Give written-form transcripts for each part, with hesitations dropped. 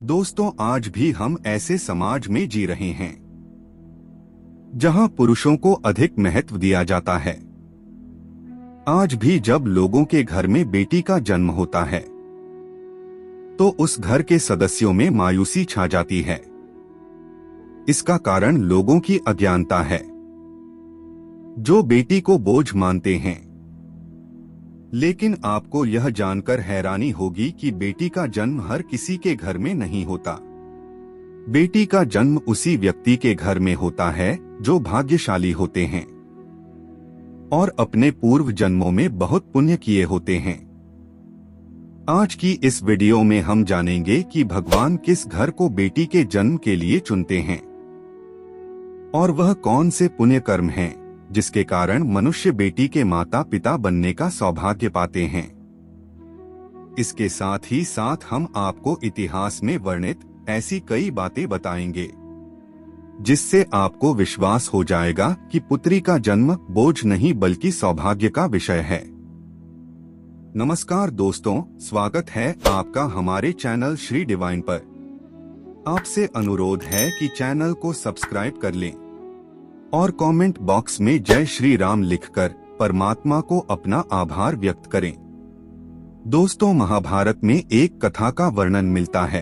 दोस्तों, आज भी हम ऐसे समाज में जी रहे हैं जहां पुरुषों को अधिक महत्व दिया जाता है। आज भी जब लोगों के घर में बेटी का जन्म होता है तो उस घर के सदस्यों में मायूसी छा जाती है। इसका कारण लोगों की अज्ञानता है, जो बेटी को बोझ मानते हैं। लेकिन आपको यह जानकर हैरानी होगी कि बेटी का जन्म हर किसी के घर में नहीं होता। बेटी का जन्म उसी व्यक्ति के घर में होता है जो भाग्यशाली होते हैं और अपने पूर्व जन्मों में बहुत पुण्य किए होते हैं। आज की इस वीडियो में हम जानेंगे कि भगवान किस घर को बेटी के जन्म के लिए चुनते हैं और वह कौन से पुण्य कर्म हैं जिसके कारण मनुष्य बेटी के माता पिता बनने का सौभाग्य पाते हैं। इसके साथ ही साथ हम आपको इतिहास में वर्णित ऐसी कई बातें बताएंगे जिससे आपको विश्वास हो जाएगा कि पुत्री का जन्म बोझ नहीं बल्कि सौभाग्य का विषय है। नमस्कार दोस्तों, स्वागत है आपका हमारे चैनल श्री डिवाइन पर। आपसे अनुरोध है कि चैनल को सब्सक्राइब कर लें और कमेंट बॉक्स में जय श्री राम लिखकर परमात्मा को अपना आभार व्यक्त करें। दोस्तों, महाभारत में एक कथा का वर्णन मिलता है।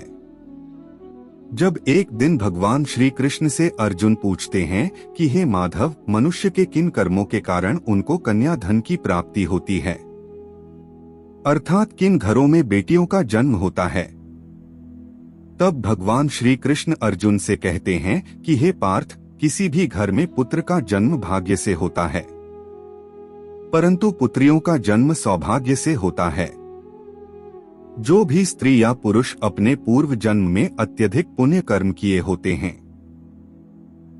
जब एक दिन भगवान श्री कृष्ण से अर्जुन पूछते हैं कि हे माधव, मनुष्य के किन कर्मों के कारण उनको कन्या धन की प्राप्ति होती है, अर्थात किन घरों में बेटियों का जन्म होता है। तब भगवान श्री कृष्ण अर्जुन से कहते हैं कि हे पार्थ, किसी भी घर में पुत्र का जन्म भाग्य से होता है, परंतु पुत्रियों का जन्म सौभाग्य से होता है। जो भी स्त्री या पुरुष अपने पूर्व जन्म में अत्यधिक पुण्य कर्म किए होते हैं,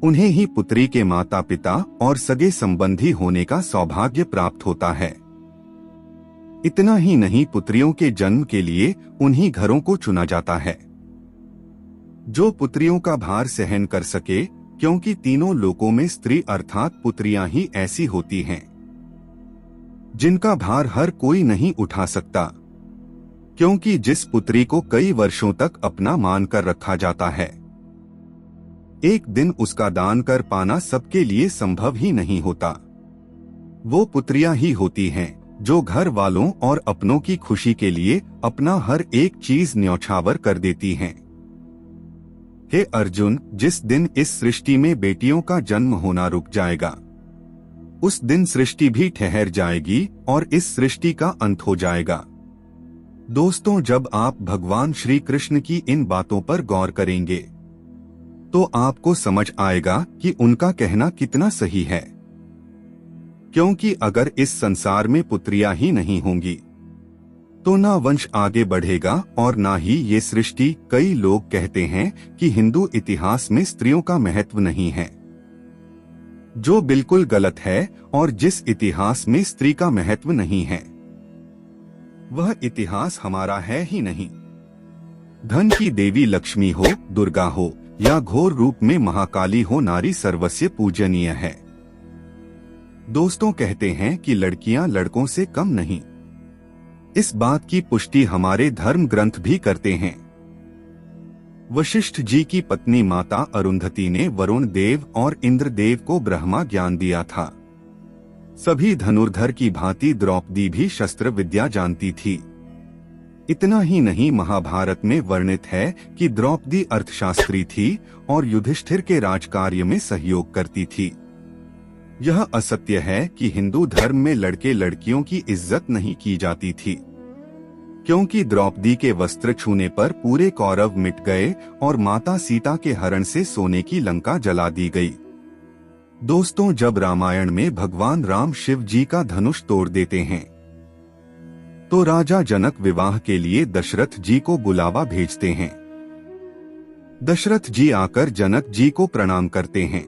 उन्हें ही पुत्री के माता पिता और सगे संबंधी होने का सौभाग्य प्राप्त होता है। इतना ही नहीं, पुत्रियों के जन्म के लिए उन्हीं घरों को चुना जाता है जो पुत्रियों का भार सहन कर सके, क्योंकि तीनों लोकों में स्त्री अर्थात पुत्रियां ही ऐसी होती हैं जिनका भार हर कोई नहीं उठा सकता, क्योंकि जिस पुत्री को कई वर्षों तक अपना मान कर रखा जाता है, एक दिन उसका दान कर पाना सबके लिए संभव ही नहीं होता। वो पुत्रियां ही होती हैं जो घर वालों और अपनों की खुशी के लिए अपना हर एक चीज न्यौछावर कर देती हैं। हे अर्जुन, जिस दिन इस सृष्टि में बेटियों का जन्म होना रुक जाएगा, उस दिन सृष्टि भी ठहर जाएगी और इस सृष्टि का अंत हो जाएगा। दोस्तों, जब आप भगवान श्री कृष्ण की इन बातों पर गौर करेंगे तो आपको समझ आएगा कि उनका कहना कितना सही है, क्योंकि अगर इस संसार में पुत्रियां ही नहीं होंगी तो ना वंश आगे बढ़ेगा और ना ही ये सृष्टि। कई लोग कहते हैं कि हिंदू इतिहास में स्त्रियों का महत्व नहीं है, जो बिल्कुल गलत है। और जिस इतिहास में स्त्री का महत्व नहीं है, वह इतिहास हमारा है ही नहीं। धन की देवी लक्ष्मी हो, दुर्गा हो या घोर रूप में महाकाली हो, नारी सर्वस्व पूजनीय है। दोस्तों, कहते हैं कि लड़कियां लड़कों से कम नहीं। इस बात की पुष्टि हमारे धर्म ग्रंथ भी करते हैं। वशिष्ठ जी की पत्नी माता अरुंधति ने वरुण देव और इंद्रदेव को ब्रह्मा ज्ञान दिया था। सभी धनुर्धर की भांति द्रौपदी भी शस्त्र विद्या जानती थी। इतना ही नहीं, महाभारत में वर्णित है कि द्रौपदी अर्थशास्त्री थी और युधिष्ठिर के राजकार्य में सहयोग करती थी। यह असत्य है कि हिंदू धर्म में लड़के लड़कियों की इज्जत नहीं की जाती थी, क्योंकि द्रौपदी के वस्त्र छूने पर पूरे कौरव मिट गए और माता सीता के हरण से सोने की लंका जला दी गई। दोस्तों, जब रामायण में भगवान राम शिव जी का धनुष तोड़ देते हैं तो राजा जनक विवाह के लिए दशरथ जी को बुलावा भेजते हैं। दशरथ जी आकर जनक जी को प्रणाम करते हैं।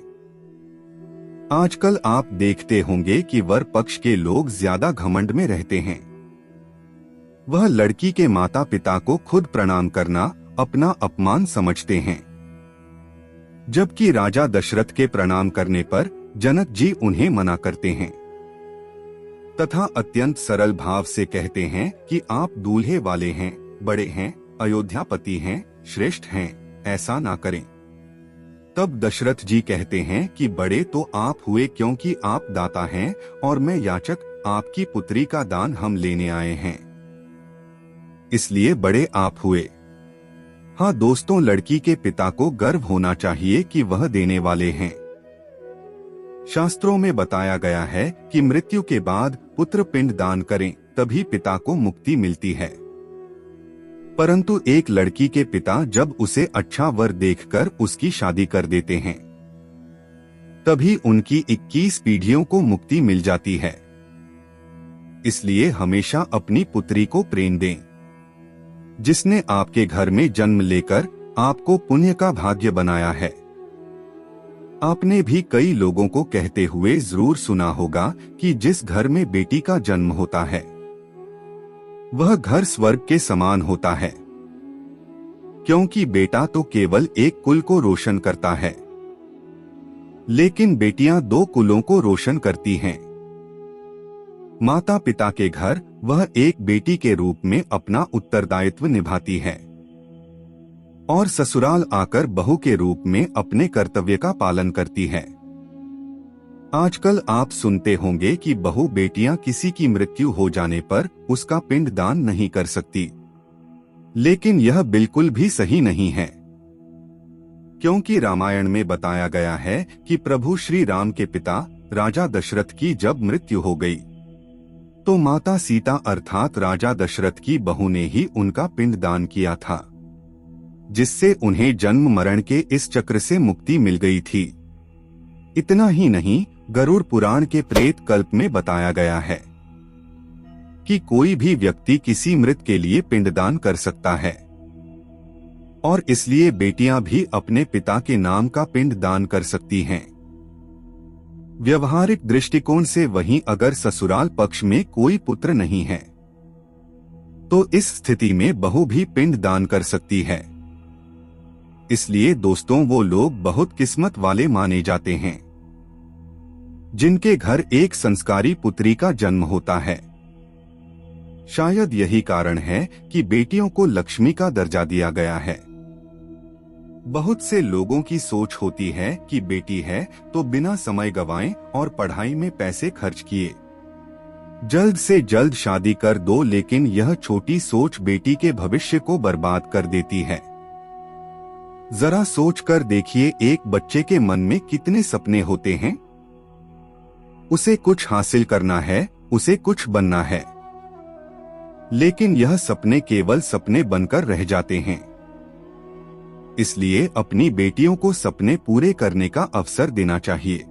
आजकल आप देखते होंगे कि वर पक्ष के लोग ज्यादा घमंड में रहते हैं। वह लड़की के माता पिता को खुद प्रणाम करना अपना अपमान समझते हैं, जबकि राजा दशरथ के प्रणाम करने पर जनक जी उन्हें मना करते हैं तथा अत्यंत सरल भाव से कहते हैं कि आप दूल्हे वाले हैं, बड़े हैं, अयोध्यापति हैं, श्रेष्ठ हैं, ऐसा ना करें। तब दशरथ जी कहते हैं कि बड़े तो आप हुए क्योंकि आप दाता हैं और मैं याचक, आपकी पुत्री का दान हम लेने आए हैं, इसलिए बड़े आप हुए। हाँ दोस्तों, लड़की के पिता को गर्व होना चाहिए कि वह देने वाले हैं। शास्त्रों में बताया गया है कि मृत्यु के बाद पुत्र पिंड दान करें, तभी पिता को मुक्ति मिलती है। परंतु एक लड़की के पिता जब उसे अच्छा वर देखकर उसकी शादी कर देते हैं, तभी उनकी 21 पीढ़ियों को मुक्ति मिल जाती है। इसलिए हमेशा अपनी पुत्री को प्रेम दें, जिसने आपके घर में जन्म लेकर आपको पुण्य का भाग्य बनाया है। आपने भी कई लोगों को कहते हुए जरूर सुना होगा कि जिस घर में बेटी का जन्म होता है वह घर स्वर्ग के समान होता है, क्योंकि बेटा तो केवल एक कुल को रोशन करता है, लेकिन बेटियां 2 कुलों को रोशन करती हैं। माता पिता के घर वह एक बेटी के रूप में अपना उत्तरदायित्व निभाती है और ससुराल आकर बहू के रूप में अपने कर्तव्य का पालन करती है। आजकल आप सुनते होंगे कि बहू बेटियां किसी की मृत्यु हो जाने पर उसका पिंड दान नहीं कर सकती, लेकिन यह बिल्कुल भी सही नहीं है, क्योंकि रामायण में बताया गया है कि प्रभु श्री राम के पिता राजा दशरथ की जब मृत्यु हो गई तो माता सीता अर्थात राजा दशरथ की बहू ने ही उनका पिंड दान किया था, जिससे उन्हें जन्म मरण के इस चक्र से मुक्ति मिल गई थी। इतना ही नहीं, गरुड़ पुराण के प्रेत कल्प में बताया गया है कि कोई भी व्यक्ति किसी मृत के लिए पिंडदान कर सकता है, और इसलिए बेटियां भी अपने पिता के नाम का पिंड दान कर सकती हैं। व्यवहारिक दृष्टिकोण से वहीं अगर ससुराल पक्ष में कोई पुत्र नहीं है तो इस स्थिति में बहू भी पिंड दान कर सकती है। इसलिए दोस्तों, वो लोग बहुत किस्मत वाले माने जाते हैं जिनके घर एक संस्कारी पुत्री का जन्म होता है। शायद यही कारण है कि बेटियों को लक्ष्मी का दर्जा दिया गया है। बहुत से लोगों की सोच होती है कि बेटी है तो बिना समय गंवाए और पढ़ाई में पैसे खर्च किए जल्द से जल्द शादी कर दो, लेकिन यह छोटी सोच बेटी के भविष्य को बर्बाद कर देती है। जरा सोच कर देखिए, एक बच्चे के मन में कितने सपने होते हैं। उसे कुछ हासिल करना है, उसे कुछ बनना है, लेकिन यह सपने केवल सपने बनकर रह जाते हैं। इसलिए अपनी बेटियों को सपने पूरे करने का अवसर देना चाहिए।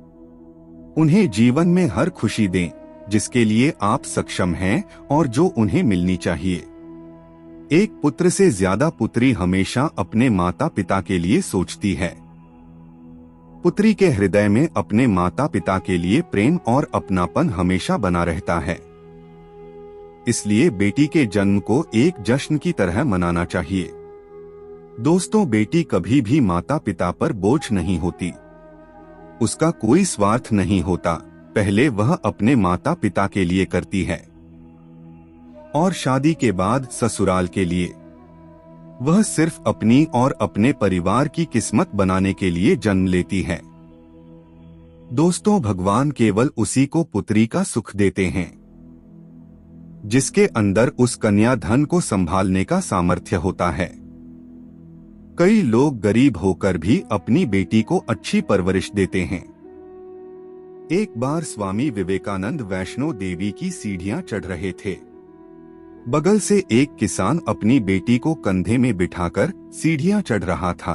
उन्हें जीवन में हर खुशी दें जिसके लिए आप सक्षम हैं और जो उन्हें मिलनी चाहिए। एक पुत्र से ज्यादा पुत्री हमेशा अपने माता पिता के लिए सोचती है। पुत्री के हृदय में अपने माता पिता के लिए प्रेम और अपनापन हमेशा बना रहता है। इसलिए बेटी के जन्म को एक जश्न की तरह मनाना चाहिए। दोस्तों, बेटी कभी भी माता पिता पर बोझ नहीं होती। उसका कोई स्वार्थ नहीं होता, पहले वह अपने माता पिता के लिए करती है और शादी के बाद ससुराल के लिए। वह सिर्फ अपनी और अपने परिवार की किस्मत बनाने के लिए जन्म लेती है। दोस्तों, भगवान केवल उसी को पुत्री का सुख देते हैं जिसके अंदर उस कन्या धन को संभालने का सामर्थ्य होता है। कई लोग गरीब होकर भी अपनी बेटी को अच्छी परवरिश देते हैं। एक बार स्वामी विवेकानंद वैष्णो देवी की सीढ़ियां चढ़ रहे थे। बगल से एक किसान अपनी बेटी को कंधे में बिठाकर सीढ़ियां चढ़ रहा था।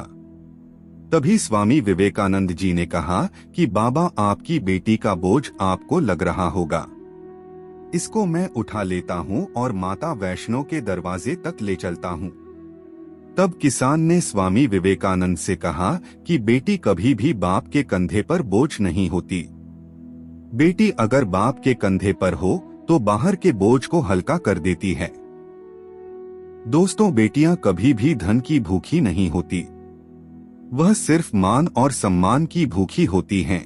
तभी स्वामी विवेकानंद जी ने कहा कि बाबा, आपकी बेटी का बोझ आपको लग रहा होगा, इसको मैं उठा लेता हूँ और माता वैष्णो के दरवाजे तक ले चलता हूँ। तब किसान ने स्वामी विवेकानंद से कहा कि बेटी कभी भी बाप के कंधे पर बोझ नहीं होती। बेटी अगर बाप के कंधे पर हो तो बाहर के बोझ को हल्का कर देती है। दोस्तों, बेटियां कभी भी धन की भूखी नहीं होती, वह सिर्फ मान और सम्मान की भूखी होती हैं।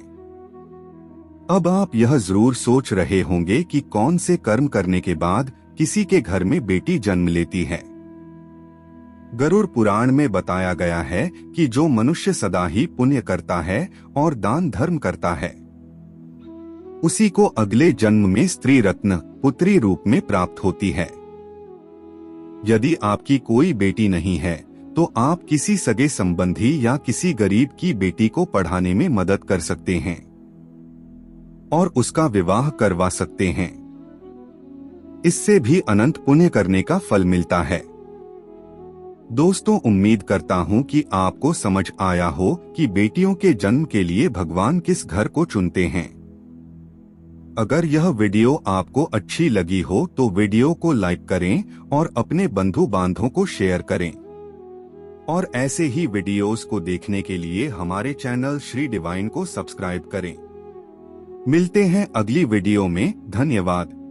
अब आप यह जरूर सोच रहे होंगे कि कौन से कर्म करने के बाद किसी के घर में बेटी जन्म लेती है। गरुड़ पुराण में बताया गया है कि जो मनुष्य सदा ही पुण्य करता है और दान धर्म करता है, उसी को अगले जन्म में स्त्री रत्न पुत्री रूप में प्राप्त होती है। यदि आपकी कोई बेटी नहीं है तो आप किसी सगे संबंधी या किसी गरीब की बेटी को पढ़ाने में मदद कर सकते हैं और उसका विवाह करवा सकते हैं। इससे भी अनंत पुण्य करने का फल मिलता है। दोस्तों, उम्मीद करता हूं कि आपको समझ आया हो कि बेटियों के जन्म के लिए भगवान किस घर को चुनते हैं। अगर यह वीडियो आपको अच्छी लगी हो तो वीडियो को लाइक करें और अपने बंधु बांधवों को शेयर करें। और ऐसे ही वीडियोस को देखने के लिए हमारे चैनल श्री डिवाइन को सब्सक्राइब करें। मिलते हैं अगली वीडियो में। धन्यवाद।